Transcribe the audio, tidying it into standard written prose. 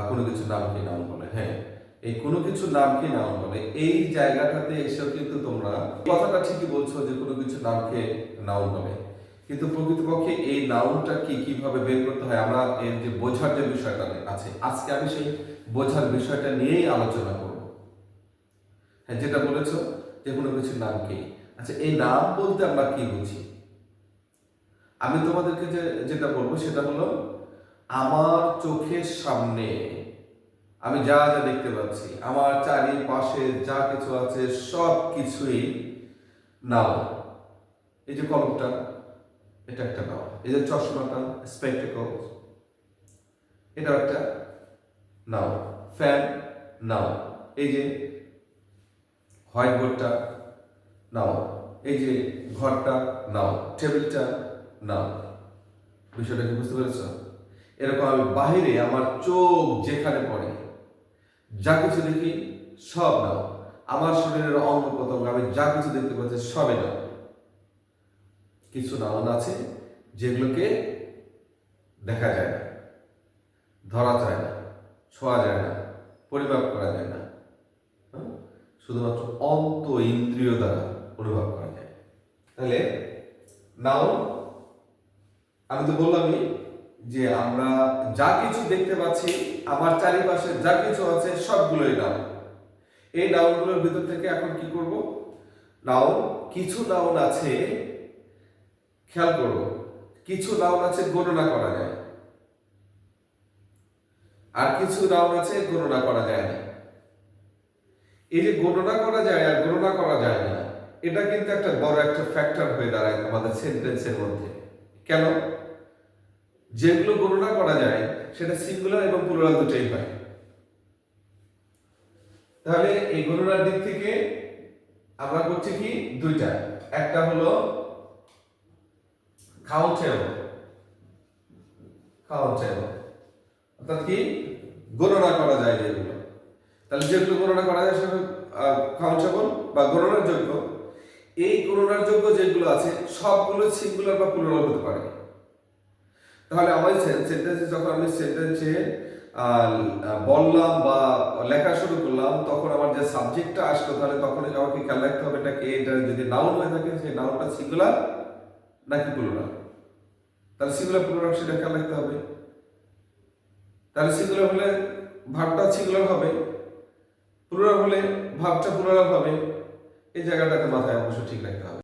কোনো কিছুর নামকে নাউন বলে। হ্যাঁ, এই কোনো কিছুর নামকে নাউন বলে। এই জায়গাটাতে এসেও কিন্তু তোমরা কথাটা ঠিকই বলছো যে কোনো কিছুর নামকে নাউন বলে, কিন্তু প্রকৃতপক্ষে এই নাউনটা কিভাবে বের করতে হয়, আমরা এর যে বোঝার যে বিষয়টা আছে, আজকে আমি সেই বোঝার বিষয়টা নিয়েই আলোচনা করব। হ্যাঁ, যেটা বলেছো যে কোনো কিছুর নাম কি। আচ্ছা, এই নাম বলতে আমরা কি বুঝি? আমি তোমাদেরকে যেটা বলবো সেটা হলো, আমার চোখের সামনে আমি যা যা দেখতে পাচ্ছি, আমার চারিপাশে যা কিছু আছে সব কিছুই নাও। এই যে কলমটা, এটা একটা নাও। এই যে চশমাটা, স্পেকটেকল, এটা একটা নাও। ফ্যান নাও। এই যে হোয়াইট বোর্ডটা নাও। এই যে ঘরটা নাও। টেবিলটা নাও। বিষয়টা কি বুঝতে পেরেছ? এরকম আমি বাহিরে আমার চোখ যেখানে পড়ে যা কিছু দেখি সব নাও। আমার শরীরের অঙ্গ প্রত্যঙ্গ আমি যা কিছু দেখতে পাচ্ছি সবই নাও। কিছু নাউন আছে যেগুলোকে দেখা যায় না, ধরা যায় না, ছোঁয়া যায় না, পরিমাপ করা যায় না, শুধুমাত্র অন্ত ইন্দ্রিয় দ্বারা অনুভব করা যায়। তাহলে নাউন আমি তো বললামই যে আমরা যা কিছু দেখতে পাচ্ছি, আমার চারিপাশে যা কিছু আছে সবগুলোই নাউন। এই নাউনগুলোর ভিতর থেকে এখন কি করব? নাউন, কিছু নাউন আছে, খেয়াল করব, কিছু নাউন আছে গণনা করা যায়, আর কিছু নাউন আছে গণনা করা যায় না। এই যে গণনা করা যায় আর গণনা করা যায় না, এটা কিন্তু একটা বড় একটা ফ্যাক্টর হয়ে দাঁড়ায় আমাদের সেন্টেন্সের মধ্যে। কেন? যেগুলো গণনা করা যায় সেটা সিঙ্গুলার এবং প্লুরাল দুটোই হয়। তাহলে এই গণনার দিক থেকে আমরা করছি কি দুইটা। একটা হলো কাউন্টেবল, অর্থাৎ কি গণনা করা যায় যেগুলো। তাহলে যেগুলো গণনা করা যায় সেগুলো কাউন্টেবল বা গণনার যোগ্য। এই গণনার যোগ্য যেগুলো আছে সবগুলো সিঙ্গুলার বা প্লুরাল হতে পারে। তাহলে আমার সেন্টেন্সে যখন আমি সেন্টেন্সে বললাম বা লেখা শুরু করলাম, তখন আমার যে সাবজেক্টটা আসলো, তাহলে তখন আমাকে খেয়াল রাখতে হবে এটা কে, এটা যদি নাউন হয়ে থাকে সেই নাউনটা সিঙ্গুলার নাকি প্লুরাল। তাহলে সিঙ্গুলার প্লুরাল সেটা খেয়াল রাখতে হবে। তাহলে সিঙ্গুলার হলে ভার্বটা সিঙ্গুলার হবে, প্লুরাল হলে ভার্বটা প্লুরাল হবে। এই জায়গাটাকে মাথায় অবশ্যই ঠিক রাখতে হবে।